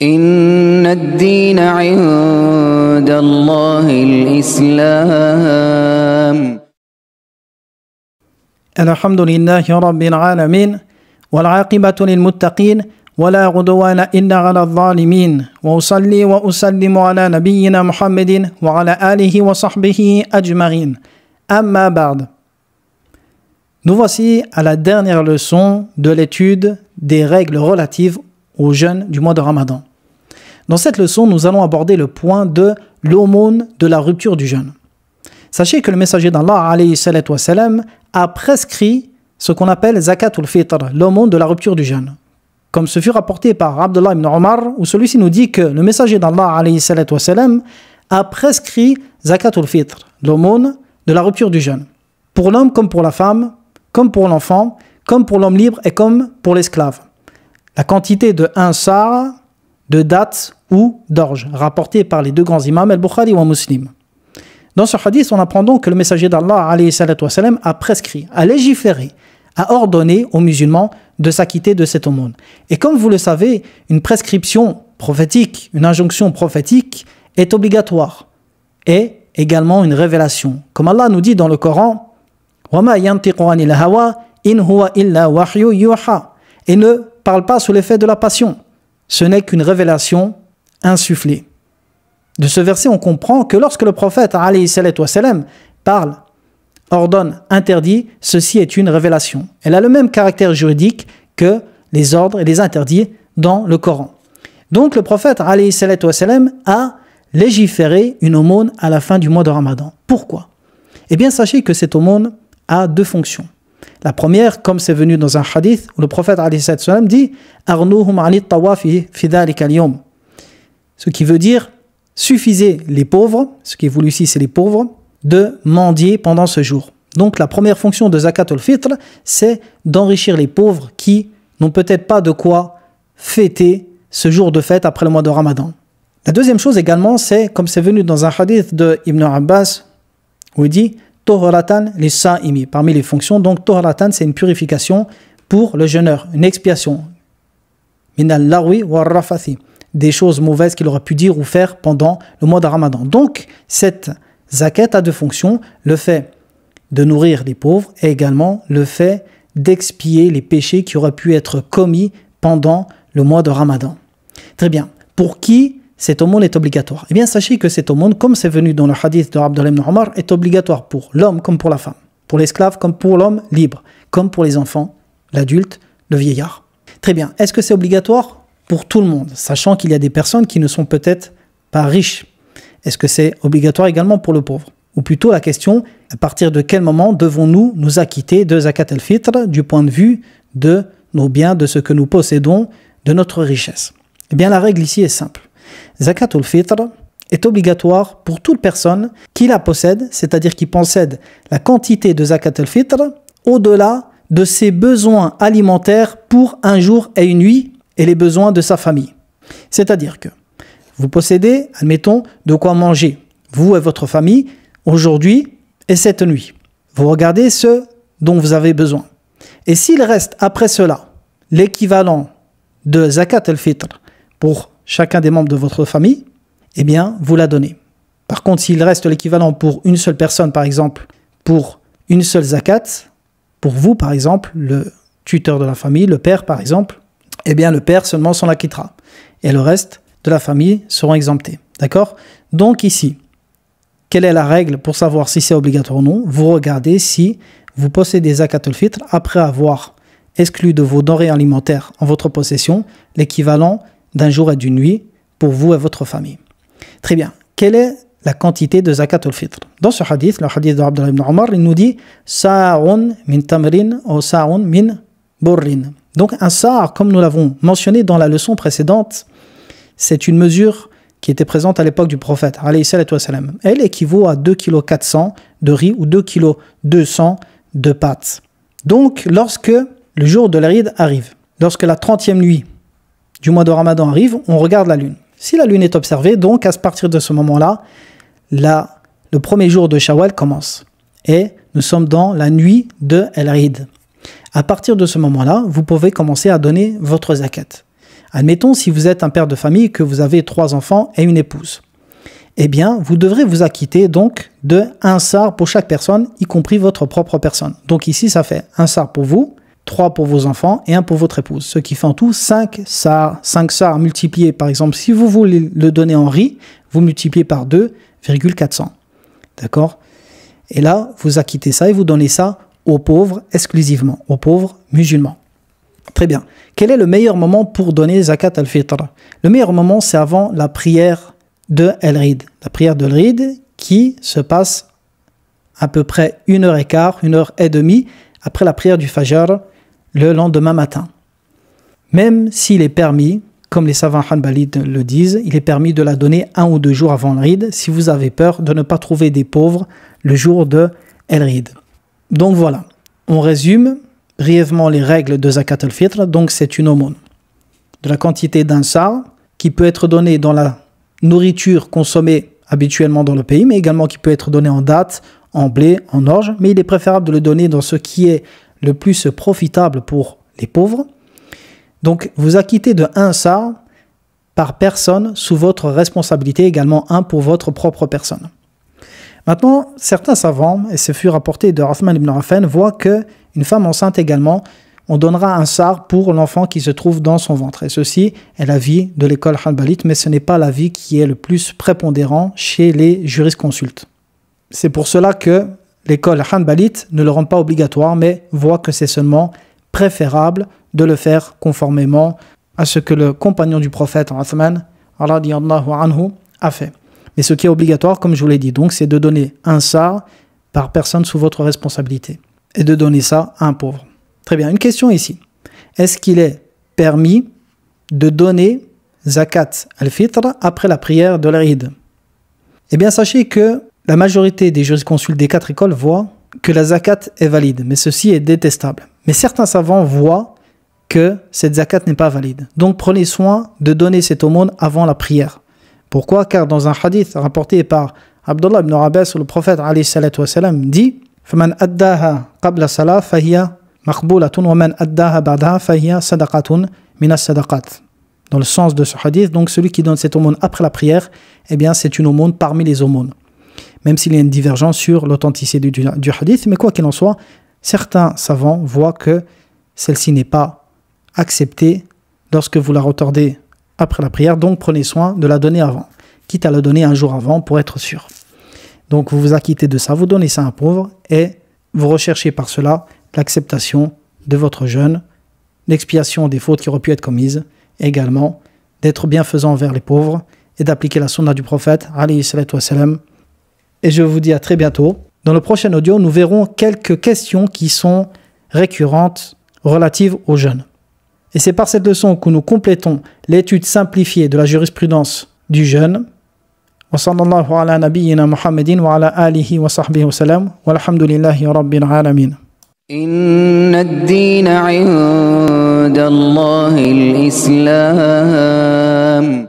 إن الدين عند الله الإسلام. الحمد لله رب العالمين والعاقبة للمتقين ولا عدوان إلا على الظالمين وأصلي وأسلم على نبينا محمد وعلى آله وصحبه أجمعين. أما بعد. Nous voici à la dernière leçon de l'étude des règles relatives au jeûne du mois de Ramadan. Dans cette leçon, nous allons aborder le point de l'aumône de la rupture du jeûne. Sachez que le messager d'Allah alayhi salatu wassalam, a prescrit ce qu'on appelle zakatul fitr, l'aumône de la rupture du jeûne. Comme ce fut rapporté par Abdullah ibn Omar, où celui-ci nous dit que le messager d'Allah alayhi salatu wassalam, a prescrit zakatul fitr, l'aumône de la rupture du jeûne. Pour l'homme comme pour la femme, comme pour l'enfant, comme pour l'homme libre et comme pour l'esclave. La quantité de 1 sa' de dattes ou d'orge, rapporté par les deux grands imams, Al-Bukhari ou Muslim. Dans ce hadith, on apprend donc que le messager d'Allah alayhi salatu wassalam, a prescrit, a légiféré, a ordonné aux musulmans de s'acquitter de cette aumône. Et comme vous le savez, une prescription prophétique, une injonction prophétique est obligatoire et également une révélation. Comme Allah nous dit dans le Coran, وَمَا يَنْتِقُ عَنِ الْهَوَىٰ إِنْ هُوَ إِلَّا وَحْيٌ يُوحَىٰ, et ne parle pas sous l'effet de la passion. Ce n'est qu'une révélation insufflée. De ce verset, on comprend que lorsque le prophète alayhi salatu wassalam parle, ordonne, interdit, ceci est une révélation. Elle a le même caractère juridique que les ordres et les interdits dans le Coran. Donc le prophète alayhi salatu wassalam a légiféré une aumône à la fin du mois de Ramadan. Pourquoi? Eh bien, sachez que cette aumône a deux fonctions. La première, comme c'est venu dans un hadith où le prophète alayhi salatu wassalam dit Arnuhum anit tawafi fi dhalika al-yawm, ce qui veut dire suffisez les pauvres, ce qui est voulu ici c'est les pauvres, de mendier pendant ce jour. Donc la première fonction de zakatul fitr, c'est d'enrichir les pauvres qui n'ont peut-être pas de quoi fêter ce jour de fête après le mois de Ramadan. La deuxième chose également, c'est comme c'est venu dans un hadith de Ibn Abbas où il dit Tohratan lis-sa'imi, parmi les fonctions. Donc Tohratan, c'est une purification pour le jeûneur, une expiation. Minal larwi wa rafathi, des choses mauvaises qu'il aurait pu dire ou faire pendant le mois de Ramadan. Donc cette zakat a deux fonctions, le fait de nourrir les pauvres et également le fait d'expier les péchés qui auraient pu être commis pendant le mois de Ramadan. Très bien. Pour qui cette aumône est obligatoire? Eh bien, sachez que cette aumône, comme c'est venu dans le hadith de Abdullah ibn Omar, est obligatoire pour l'homme comme pour la femme, pour l'esclave comme pour l'homme libre, comme pour les enfants, l'adulte, le vieillard. Très bien. Est-ce que c'est obligatoire pour tout le monde, sachant qu'il y a des personnes qui ne sont peut-être pas riches? Est-ce que c'est obligatoire également pour le pauvre? Ou plutôt la question, à partir de quel moment devons-nous nous acquitter de zakat al-fitr du point de vue de nos biens, de ce que nous possédons, de notre richesse? Eh bien, la règle ici est simple. Zakatul fitr est obligatoire pour toute personne qui la possède, c'est-à-dire qui possède la quantité de zakat al-fitr au-delà de ses besoins alimentaires pour un jour et une nuit et les besoins de sa famille. C'est-à-dire que vous possédez, admettons, de quoi manger, vous et votre famille, aujourd'hui et cette nuit. Vous regardez ce dont vous avez besoin. Et s'il reste après cela l'équivalent de zakat al-fitr pour chacun des membres de votre famille, eh bien, vous la donnez. Par contre, s'il reste l'équivalent pour une seule personne, par exemple, pour une seule zakat, pour vous, par exemple, le tuteur de la famille, le père, par exemple, eh bien, le père seulement s'en acquittera. Et le reste de la famille seront exemptés. D'accord? Donc ici, quelle est la règle pour savoir si c'est obligatoire ou non? Vous regardez si vous possédez zakat al-fitr après avoir exclu de vos denrées alimentaires en votre possession l'équivalent d'un jour et d'une nuit pour vous et votre famille. Très bien. Quelle est la quantité de zakat al-fitr? Dans ce hadith, le hadith de Abdullah ibn Omar, il nous dit sa'un min tamrin ou sa'un min burrin. Donc un sa', comme nous l'avons mentionné dans la leçon précédente, c'est une mesure qui était présente à l'époque du prophète alayhi salatu wassalam. Elle équivaut à 2,4 kg de riz ou 2,2 kg de pâtes. Donc lorsque le jour de l'Eid arrive, lorsque la 30e nuit du mois de Ramadan arrive, on regarde la lune. Si la lune est observée, donc à partir de ce moment-là, le premier jour de Shawwal commence. Et nous sommes dans la nuit de El-Eid. À partir de ce moment-là, vous pouvez commencer à donner votre zakat. Admettons, si vous êtes un père de famille, que vous avez 3 enfants et une épouse. Eh bien, vous devrez vous acquitter donc de 1 sar pour chaque personne, y compris votre propre personne. Donc ici, ça fait 1 sar pour vous, 3 pour vos enfants et 1 pour votre épouse. Ce qui fait en tout 5 sars. 5 sars multipliés, par exemple, si vous voulez le donner en riz, vous multipliez par 2,400. D'accord? Et là, vous acquittez ça et vous donnez ça aux pauvres exclusivement, aux pauvres musulmans. Très bien. Quel est le meilleur moment pour donner zakat al-fitr? Le meilleur moment, c'est avant la prière de El-Rid. La prière de El-Rid qui se passe à peu près 1h15, 1h30 après la prière du Fajr le lendemain matin. Même s'il est permis, comme les savants hanbalites le disent, il est permis de la donner 1 ou 2 jours avant El-Rid si vous avez peur de ne pas trouver des pauvres le jour de El-Rid. Donc voilà, on résume brièvement les règles de zakat al-fitr. Donc c'est une aumône de la quantité d'un sar qui peut être donnée dans la nourriture consommée habituellement dans le pays, mais également qui peut être donnée en dattes, en blé, en orge, mais il est préférable de le donner dans ce qui est le plus profitable pour les pauvres. Donc vous acquittez de 1 sar par personne sous votre responsabilité, également 1 pour votre propre personne. Maintenant, certains savants, et ce fut rapporté de Uthman ibn Affan, voient qu'une femme enceinte également, on donnera 1 sar pour l'enfant qui se trouve dans son ventre. Et ceci est l'avis de l'école hanbalite, mais ce n'est pas l'avis qui est le plus prépondérant chez les jurisconsultes. C'est pour cela que l'école hanbalite ne le rend pas obligatoire, mais voit que c'est seulement préférable de le faire conformément à ce que le compagnon du prophète Uthman radiyallahu anhu a fait. Mais ce qui est obligatoire, comme je vous l'ai dit, donc, c'est de donner 1 sar par personne sous votre responsabilité et de donner ça à un pauvre. Très bien, une question ici. Est-ce qu'il est permis de donner zakat al-fitr après la prière de l'Eid? Eh bien, sachez que la majorité des jurisconsultes des 4 écoles voient que la zakat est valide, mais ceci est détestable. Mais certains savants voient que cette zakat n'est pas valide. Donc, prenez soin de donner cette aumône avant la prière. Pourquoi? Car dans un hadith rapporté par Abdullah ibn Abbas, le prophète alayhi salatu wassalam dit فَمَنْ أَدَّاهَا قَبْلَ الصَّلَاةِ فَهِيَ مَقْبُولَةٌ وَمَنْ أَدَّاهَا بَعْدَهَا فَهِيَ صَدَقَةٌ مِنَ الصَّدَقَاتِ. Dans le sens de ce hadith, donc celui qui donne cette aumône après la prière, eh bien c'est une aumône parmi les aumônes. Même s'il y a une divergence sur l'authenticité du hadith, mais quoi qu'il en soit, certains savants voient que celle-ci n'est pas acceptée lorsque vous la retardez après la prière, donc prenez soin de la donner avant, quitte à la donner 1 jour avant pour être sûr. Donc vous vous acquittez de ça, vous donnez ça à un pauvre et vous recherchez par cela l'acceptation de votre jeûne, l'expiation des fautes qui auraient pu être commises, et également d'être bienfaisant envers les pauvres et d'appliquer la sunna du prophète alayhi salatu wassalam. Et je vous dis à très bientôt. Dans le prochain audio, nous verrons quelques questions qui sont récurrentes relatives au jeûne. Et c'est par cette leçon que nous complétons l'étude simplifiée de la jurisprudence du jeûne. Wa sallallahu ala nabiyyina Muhammadin wa ala alihi wa sahbihi wa salam. Walhamdulillahi rabbil alamin. Inna ad-dina 'inda Allahi al-Islam.